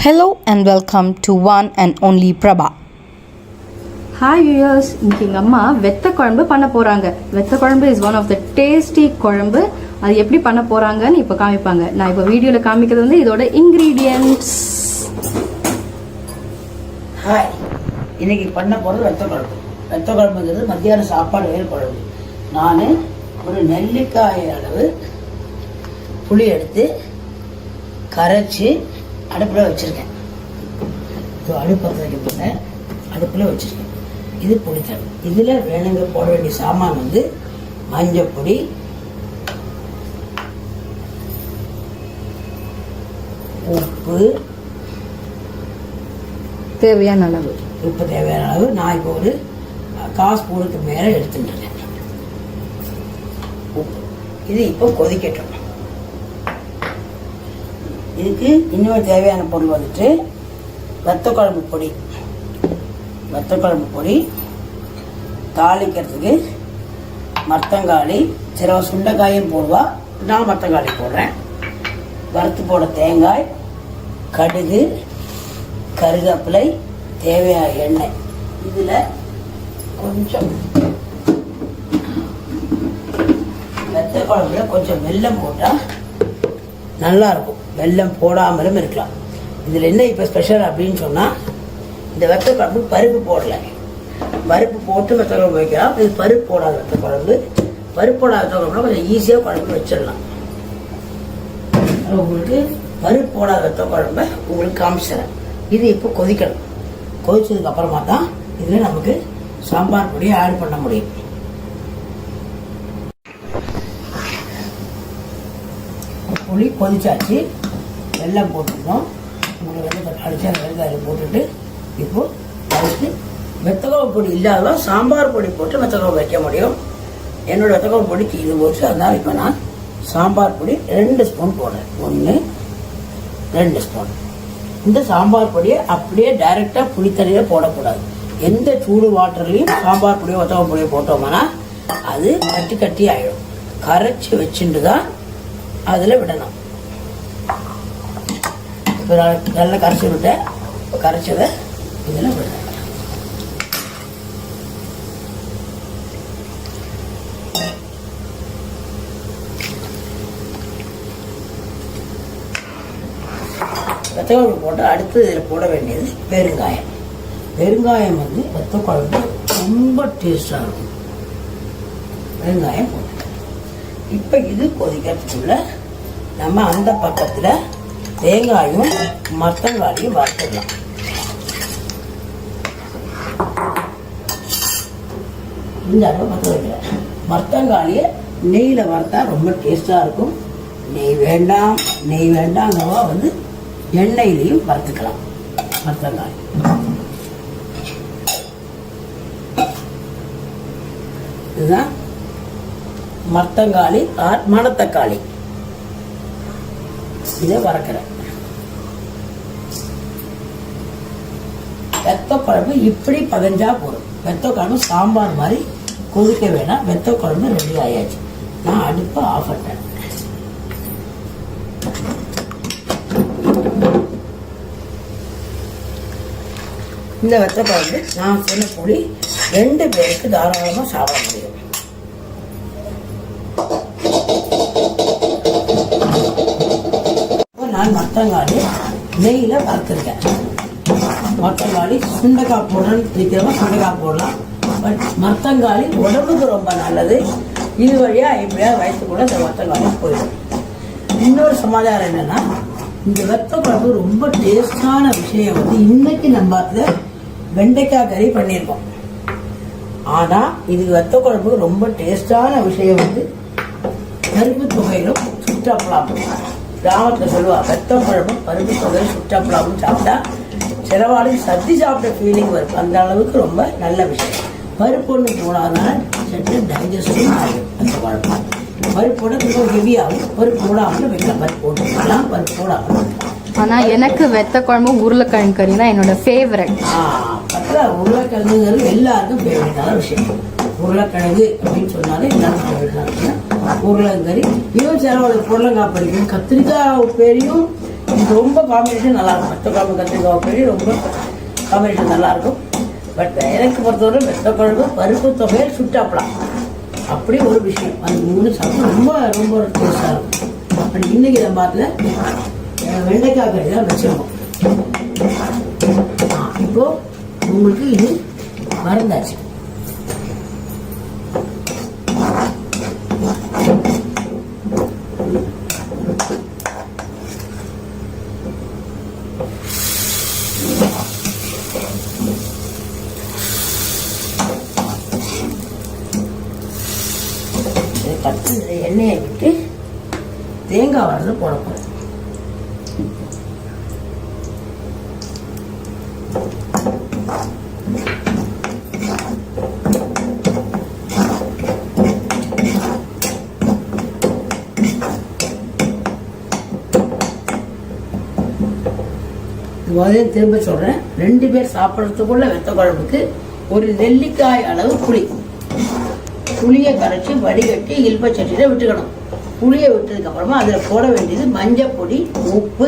Hello and welcome to one and only Prabha. Hi viewers, இன்னைக்கு எங்க அம்மா வெத்த குழம்பு பண்ண போறாங்க. வெத்த குழம்பு is one of the tasty குழம்பு. அது எப்படி பண்ண போறாங்கன்னு இப்ப காமிப்பாங்க. நான் இப்ப வீடியோல காமிக்கிறது வந்து இதோட ingredients. ஹாய், இன்னைக்கு பண்ண போறது வெத்த குழம்பு. வெத்த குழம்புங்கிறது மத்தியான சாப்பாடு வேறு குழம்பு. நான் ஒரு நெல்லிக்காய் அளவு புளி எடுத்து கரைச்சி அடுப்பில் வச்சுருக்கேன். அடுப்பு வைக்க போனேன், அடுப்பில் வச்சுருக்கேன். இது புளித்தல். இதில் வேணுங்க போட வேண்டிய சாமான் வந்து மஞ்சள் பொடி, உப்பு, தேவையான அளவு உப்பு தேவையான அளவு. நான் இப்போ ஒரு 1/4 ஸ்பூனுக்கு மேலே எடுத்துட்டுருக்கேன் உப்பு. இது இப்போ கொதிக்கட்டும். இதுக்கு இன்னொரு தேவையான பொருள் வந்துட்டு வத்த குழம்பு பொடி. வத்த குழம்பு பொடி தாளிக்கிறதுக்கு மரத்தங்காளி, சில சுண்டைக்காயும் போடுவா, நான் மரத்தங்காளி போடுறேன். வறுத்து போட தேங்காய், கடுகு, கருவேப்பிலை, தேவையான எண்ணெய். இதில் கொஞ்சம் வத்த குழம்புல கொஞ்சம் வெல்லம் போட்டால் நல்லாயிருக்கும். வெல்லம் போடாமலும் இருக்கலாம். இதில் என்ன இப்போ ஸ்பெஷல் அப்படின்னு சொன்னால், இந்த வெத்த குழம்பு பருப்பு போடலை. பருப்பு போட்டு வெத்த குழம்பு வைக்கலாம். இது பருப்பு போடாத வெத்த குழம்பு. பருப்பு போடாத வெத்த குழம்புனா கொஞ்சம் ஈஸியாக குழம்பு வச்சிடலாம். உங்களுக்கு பருப்பு போடாத வெத்த குழம்பை உங்களுக்கு காமிச்சிடறேன். இது இப்போ கொதிக்கணும். கொதிச்சதுக்கு அப்புறமா தான் இதில் நமக்கு சாம்பார் பொடியை ஆட் பண்ண முடியும். புளி கொதிச்சாச்சு, வெல்லம் போட்டுக்கணும். உங்களுக்கு வெள்ளத்தை அடிச்சு அந்த வெள்ளத்தை போட்டுட்டு இப்போ அதுக்கு வெத்தக்குழம்பு பொடி இல்லாததான் சாம்பார் பொடி போட்டு வெத்தக்குழம்பு வைக்க முடியும். என்னோட வெத்தக்குழம்பு பொடி தீர்ந்து போச்சு. அதனால இப்போ நான் சாம்பார் பொடி 2 ஸ்பூன் போடுறேன். 1 2 ஸ்பூன். இந்த சாம்பார் பொடியை அப்படியே டைரெக்டாக புளித்தண்ணியில் போடக்கூடாது. எந்த சூடு வாட்டர்லையும் சாம்பார் பொடியோ வெத்தக்குழம்பு பொடியோ போட்டோம்னா அது கட்டி கட்டி ஆகிடும். கரைச்சி வச்சுட்டு தான் அதில் விடணும். இப்போ நல்லா கரைச்சி விட்டேன். இப்போ கரைச்சதை இதில் விடணும். வெத்தக்குழம்பு போட்டு அடுத்து இதில் போட வேண்டியது பெருங்காயம். பெருங்காயம் வந்து வெத்தக்குழம்பு ரொம்ப டேஸ்டாக இருக்கும். பெருங்காயம் போட்டு இப்போ இது கொதிக்கிறதுக்குள்ள நம்ம அந்த பக்கத்தில் தேங்காயும் மரத்தங்காளியும் வறுத்துடலாம். இந்த அளவு பற்ற வைக்கிறேன். மரத்தங்காளியை நெய்யில் வறுத்தா ரொம்ப டேஸ்டாக இருக்கும். நெய் வேண்டாங்கவா வந்து எண்ணெயிலையும் வறுத்துக்கலாம். மரத்தங்காளி இதுதான் மரத்தங்காளி மணத்தக்காளி. இதை வறுக்கிறேன். வெத்த குழம்பு இப்படி பதஞ்சா போதும். வெத்த குழம்பு சாம்பார் மாதிரி கொதிக்க வேணாம். வெத்த குழம்பு ரெடி ஆயாச்சு. நான் அடுப்பை ஆஃப் பண்ணேன். இந்த வெத்த குழம்பு நான் சொன்ன பொடி 2 பேருக்கு தாராளமாக சாப்பிட முடியும். நான் மரத்தங்காளி நெய்யில் வறுத்துருக்கேன். மரத்தங்காளி சுண்டைக்காய் போடுறேன்னு பிடிக்கிறவங்க சுண்டைக்காய் போடலாம். பட் மரத்தங்காளி உடம்புக்கு ரொம்ப நல்லது. இது வழியாக எப்படியாவது வயசு கூட இந்த மரத்தங்காளி போயிடும். இன்னொரு சமாச்சாரம் என்னன்னா, இந்த வெத்த குழம்பு ரொம்ப டேஸ்டான விஷயம் வந்து இன்னைக்கு நம்ம அதில் வெண்டைக்காய் கறி பண்ணியிருக்கோம். ஆனால் இது வெத்த குழம்புக்கு ரொம்ப டேஸ்டான விஷயம் வந்து பருப்பு தொகையிலும் சுற்றப்படாமல். கிராமத்தில் சொல்லுவாள், வெத்த குழம்பும் பருப்பு தொகையில் சுற்றப்படாமல் சாப்பிட்டா சிலவாளுக்கு சத்தி சாப்பிட்ட ஃபீலிங் வரும். அந்த அளவுக்கு ரொம்ப நல்ல விஷயம். பருப்பு ஒன்று போடாதனால சட்டு டைஜஸ்டும் ஆகும். வெத்த குழம்பு பருப்போட கொஞ்சம் ஹெவியாகும். பருப்பு போடாமல் வைக்கலாம். பருப்பு போட்டுக்கலாம், பருப்பு போடாமல். ஆனால் எனக்கு வெத்த குழம்பு உருளைக்கிழங்கு கறி தான் என்னோட ஃபேவரட். உருளைக்கிழங்குங்கிறது எல்லாருக்கும் ஃபேவரட்டான விஷயம். உருளைக்கிழங்கு அப்படின்னு சொன்னாலே எல்லாரும் ஃபேவரட்டான விஷயம். உருளைக்கறி. இன்னும் சிலவோட புடலங்காய் பறிக்கும், கத்திரிக்காய் பெரியும் இது ரொம்ப காம்பினேஷன் நல்லாயிருக்கும். வெத்த குழம்பு கத்திரிக்காய் பொடி ரொம்ப காம்பினேஷன் நல்லாயிருக்கும். பட் எனக்கு பொறுத்தவரை வெத்த குழம்பு பருப்பு தொகையில் சுட்டாப்பலாம் அப்படி ஒரு விஷயம். அது 3 சாப்பிட்டு ரொம்ப ரொம்ப டேஸ்டாக இருக்கும். அப்படி இன்னைக்கு நம்ம பார்த்துல வெண்டைக்காய் கறி தான் வச்சிருக்கோம். இப்போ உங்களுக்கு இது மறந்தாச்சு. எண்ணெயை விட்டு தேங்காய் வரது போட போகிறேன். முதல்ல திரும்ப சொல்றேன், 2 பேர் சாப்பிட்றதுக்குள்ள வெத்த குழம்புக்கு ஒரு நெல்லிக்காய் அளவு புளியை கரைச்சி வடிகட்டி இல்ப சட்டியில் விட்டுக்கணும். புளியை விட்டதுக்கு அப்புறமா அதில் போட வேண்டியது மஞ்சள் பொடி, உப்பு,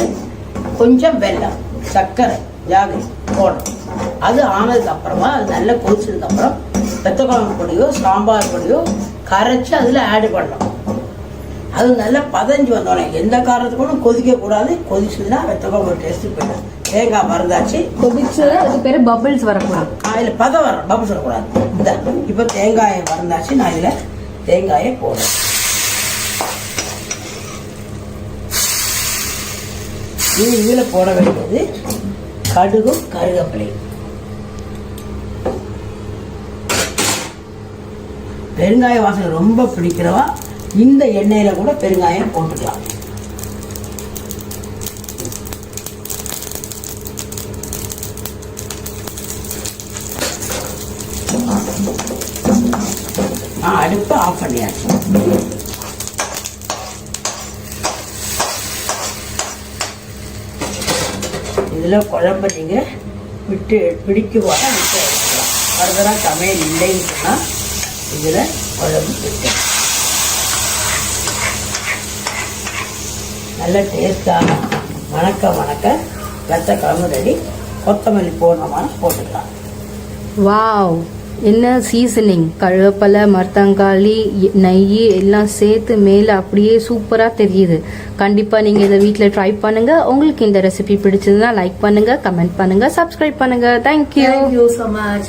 கொஞ்சம் வெல்லம், சர்க்கரை ஜாகரி போடணும். அது ஆனதுக்கு அப்புறமா அது நல்லா கொதிச்சதுக்கு அப்புறம் வெத்த குழம்பு பொடியோ சாம்பார் பொடியோ கரைச்சி அதில் ஆட் பண்ணணும். அது நல்லா பதஞ்சு வந்தோடனே எந்த காரணத்துக்கும் கொதிக்க கூடாது. கொதிச்சுன்னா வெத்த குழம்பு டேஸ்ட் போயிடும். தேங்காய் மறந்தாச்சு. கொதிச்சுன்னா அது பேர் பபிள்ஸ் வரக்கூடாது. இதில் பதம் வர பபிள்ஸ் வரக்கூடாது. இந்த இப்போ தேங்காயை மறந்தாச்சு. நான் இதில் தேங்காயை போடுறேன். இதில் போட வேண்டியது கடுகும் கருவேப்பிலை. பெருங்காய வாசனை ரொம்ப பிடிக்கிறவா இந்த எண்ணெயில கூட பெருங்காயம் போட்டுக்கலாம். அடுப்பு ஆஃப் பண்ணியாச்சு. இதில் குழம்பு நீங்கள் விட்டு பிடிக்கு போல விட்டு எடுத்துக்கலாம். ஃபர்தராக சமையல் இல்லைன்னு சொன்னால் இதில் குழம்பு விட்டு நல்ல டேஸ்டான வணக்க வெத்த குழம்பு ரெடி. கொத்தமல்லி போடணுமா போட்டுக்கலாம். வாவ், என்ன சீசனிங்! கருவேப்பிலை, மரத்தங்காளி, நெய் எல்லாம் சேர்த்து மேலே அப்படியே சூப்பராக தெரியுது. கண்டிப்பாக நீங்கள் இதை வீட்டில் ட்ரை பண்ணுங்கள். உங்களுக்கு இந்த ரெசிபி பிடிச்சதுன்னா லைக் பண்ணுங்கள், கமெண்ட் பண்ணுங்கள், சப்ஸ்கிரைப் பண்ணுங்கள். Thank you so much.